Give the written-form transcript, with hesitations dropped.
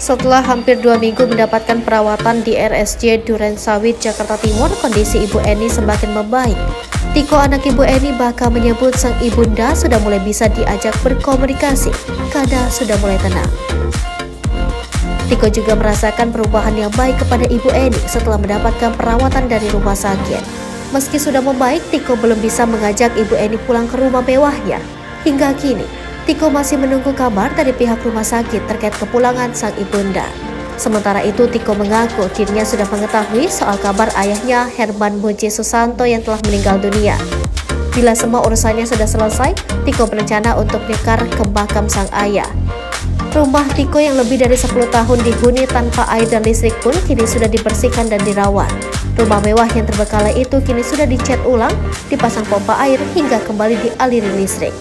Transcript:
Setelah hampir 2 minggu mendapatkan perawatan di RSJ Durensawit, Jakarta Timur, kondisi Ibu Eni semakin membaik. Tiko, anak Ibu Eni, bahkan menyebut sang ibunda sudah mulai bisa diajak berkomunikasi karena sudah mulai tenang. Tiko juga merasakan perubahan yang baik kepada Ibu Eni setelah mendapatkan perawatan dari rumah sakit. Meski sudah membaik, Tiko belum bisa mengajak Ibu Eni pulang ke rumah mewahnya. Hingga kini, Tiko masih menunggu kabar dari pihak rumah sakit terkait kepulangan sang ibunda. Sementara itu, Tiko mengaku dirinya sudah mengetahui soal kabar ayahnya Herman Muji Susanto yang telah meninggal dunia. Bila semua urusannya sudah selesai, Tiko berencana untuk nyekar ke makam sang ayah. Rumah Tiko yang lebih dari 10 tahun dihuni tanpa air dan listrik pun kini sudah dibersihkan dan dirawat. Rumah mewah yang terbengkalai itu kini sudah dicat ulang, dipasang pompa air hingga kembali dialiri listrik.